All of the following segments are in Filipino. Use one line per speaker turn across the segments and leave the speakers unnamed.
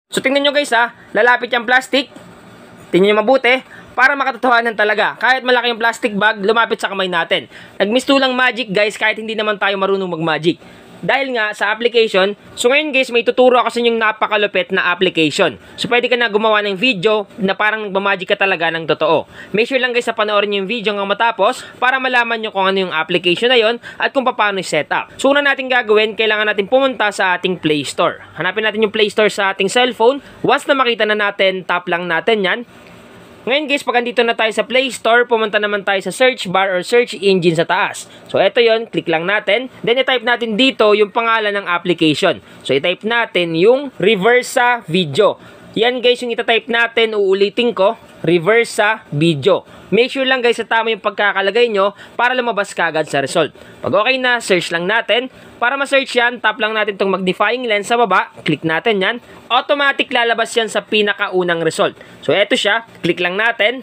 So tingnan nyo guys ha, lalapit yung plastic. Tingnan nyo mabuti para makatotohanan talaga. Kahit malaki yung plastic bag, lumapit sa kamay natin. Nagmistulang magic guys kahit hindi naman tayo marunong mag-magic. Dahil nga sa application, so ngayon guys may tuturo ako sa inyong napakalupit na application. So pwede ka na gumawa ng video na parang nagmamagic ka talaga ng totoo. Make sure lang guys sa panoorin nyo yung video hanggang matapos para malaman nyo kung ano yung application na yon at kung paano i-set up. So una natin gagawin, kailangan natin pumunta sa ating Play Store. Hanapin natin yung Play Store sa ating cellphone. Once na makita na natin, tap lang natin yan. Ngayon guys, pag andito na tayo sa Play Store, pumunta naman tayo sa search bar or search engine sa taas. So ito yon, click lang natin. Then i-type natin dito yung pangalan ng application. So i-type natin yung Reversa Video. Yan guys yung ita-type natin, uulitin ko, Reversa Video. Make sure lang guys sa tama yung pagkakalagay nyo para lumabas kagad sa result. Pag okay na, search lang natin. Para ma-search yan, tap lang natin itong magnifying lens sa baba. Click natin yan. Automatic lalabas yan sa pinakaunang result. So eto siya, click lang natin.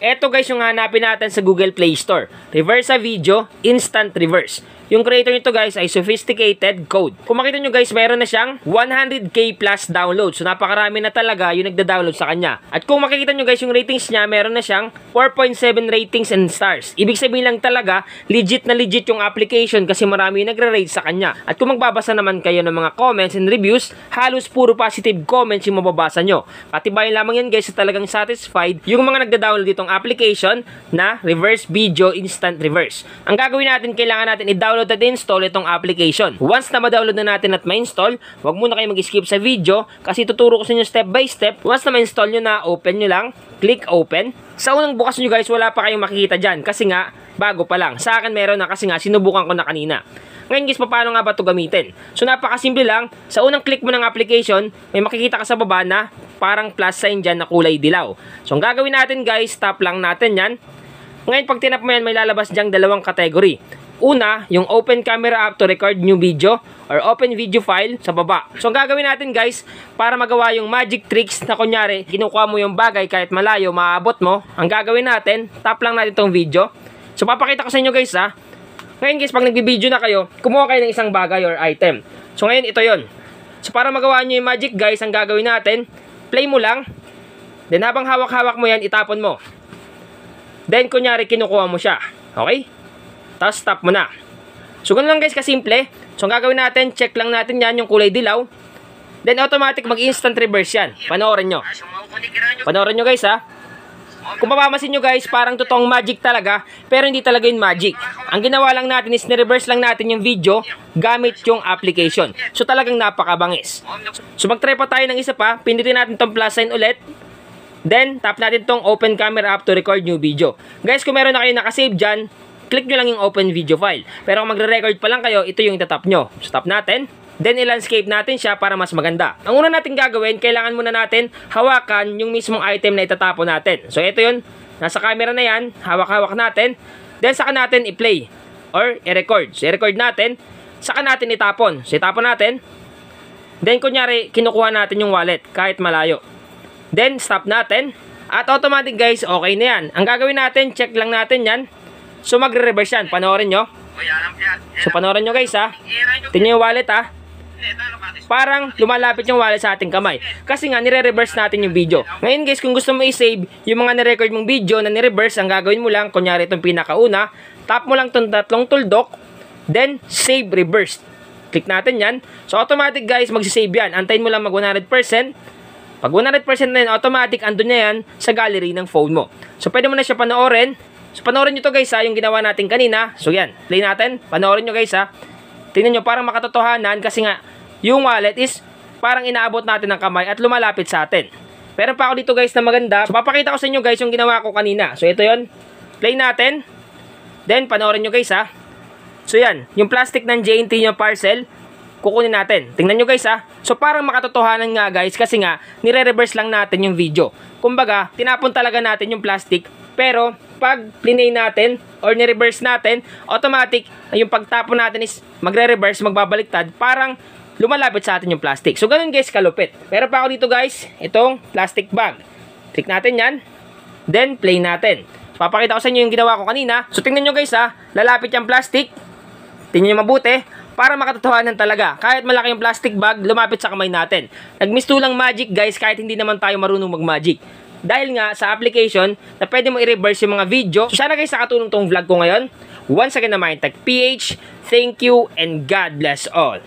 Eto guys yung hanapin natin sa Google Play Store. Reversa Video Instant Reverse. Yung creator nito guys ay Sophisticated Code. Kung makita nyo guys, meron na siyang 100k plus download. So napakarami na talaga yung nagda-download sa kanya. At kung makikita nyo guys yung ratings niya, meron na siyang 4.7 ratings and stars. Ibig sabihin lang talaga, legit na legit yung application kasi marami yung nagre-rate sa kanya. At kung magbabasa naman kayo ng mga comments and reviews, halos puro positive comments yung mababasa nyo. Patibayan lamang yan guys sa talagang satisfied yung mga nagda-download ditong application na Reverse Video Instant Reverse. Ang gagawin natin, kailangan natin i-download at install itong application. Once na ma-download na natin at ma-install, huwag muna kayo mag-skip sa video kasi tuturo ko sa inyo step by step. Once na ma-install nyo na, open nyo lang, click open. Sa unang bukas nyo guys, wala pa kayong makikita dyan kasi nga, bago pa lang. Sa akin meron na kasi nga, sinubukan ko na kanina. Ngayon guys, paano nga ba ito gamitin? So napakasimple lang, sa unang click mo ng application, may makikita ka sa baba na parang plus sign dyan na kulay dilaw. So ang gagawin natin guys, tap lang natin yan. Ngayon pag tinap mo yan, may lalabas dyang dalawang category. Una, yung open camera app to record new video or open video file sa baba. So ang gagawin natin guys, para magawa yung magic tricks na kunyari, kinukuha mo yung bagay kahit malayo, maaabot mo. Ang gagawin natin, tap lang natin itong video. So papakita ko sa inyo guys ha. Ngayon guys, pag nagbibideo na kayo, kumuha kayo ng isang bagay or item. So ngayon, ito yon. So para magawa nyo yung magic guys, ang gagawin natin, play mo lang. Then habang hawak-hawak mo yan, itapon mo. Then kunyari, kinukuha mo siya. Okay? Tapos stop mo na. So ganun lang guys kasimple. So ang gagawin natin, check lang natin yan yung kulay dilaw. Then automatic mag-instant reverse yan. Panoorin nyo. Panoorin nyo guys ha. Kung mapapansin nyo guys, parang totoong magic talaga. Pero hindi talaga yung magic. Ang ginawa lang natin is nireverse lang natin yung video gamit yung application. So talagang napakabangis. So mag-try pa tayo ng isa pa. Pindutin natin tong plus sign ulit. Then tap natin tong open camera app to record new video. Guys, kung meron na kayo nakasave dyan, click nyo lang yung open video file. Pero kung magre-record pa lang kayo, ito yung itatap nyo. So tap natin. Then i-landscape natin siya para mas maganda. Ang una natin gagawin, kailangan muna natin hawakan yung mismong item na itatapon natin. So ito yun, nasa camera na yan, hawak-hawak natin. Then saka natin i-play or i-record. So i-record natin, saka natin itapon. So itapon natin. Then kunyari, kinukuha natin yung wallet kahit malayo. Then stop natin. At automatic guys, okay na yan. Ang gagawin natin, check lang natin yan. So magre-reverse yan, panoorin nyo. So panoorin nyo guys ha. Tingnan yung wallet ha. Parang lumalapit yung wallet sa ating kamay. Kasi nga nire-reverse natin yung video. Ngayon guys, kung gusto mo i-save yung mga nirecord mong video na ni-reverse, ang gagawin mo lang, kunyari itong pinakauna, tap mo lang itong tatlong tuldok, then save reversed. Click natin yan. So automatic guys, magsisave yan. Antayin mo lang mag 100%. Pag 100% na yun, automatic andun na yan sa gallery ng phone mo. So pwede mo na siya panoorin. So panoorin nyo to guys ha, yung ginawa natin kanina. So yan, play natin. Panoorin nyo guys ha. Tingnan nyo, parang makatotohanan kasi nga yung wallet is parang inaabot natin ng kamay at lumalapit sa atin. Pero pa ako dito guys na maganda. So papakita ko sa inyo guys yung ginawa ko kanina. So ito yon, play natin. Then panoorin nyo guys ha. So yan, yung plastic ng JNT yung parcel, kukunin natin. Tingnan nyo guys ha. So parang makatotohanan nga guys kasi nga nire-reverse lang natin yung video. Kumbaga, tinapon talaga natin yung plastic. Pero pag plinay natin or ni-reverse natin, automatic yung pagtapon natin is magre-reverse, magbabaliktad, parang lumalapit sa atin yung plastic. So ganun guys kalupit. Pero pa ako dito guys, itong plastic bag. Click natin yan. Then play natin. Papakita ko sa inyo yung ginawa ko kanina. So tingnan nyo guys ha, lalapit yung plastic. Tingnan nyo mabuti. para makatotohanan talaga. Kahit malaki yung plastic bag, lumapit sa kamay natin. Nagmistulang magic guys kahit hindi naman tayo marunong mag-magic. Dahil nga sa application na pwede mo i-reverse yung mga video. So sana guys nakatulong tong vlog ko ngayon. Once again na Mindtech PH, thank you and God bless all.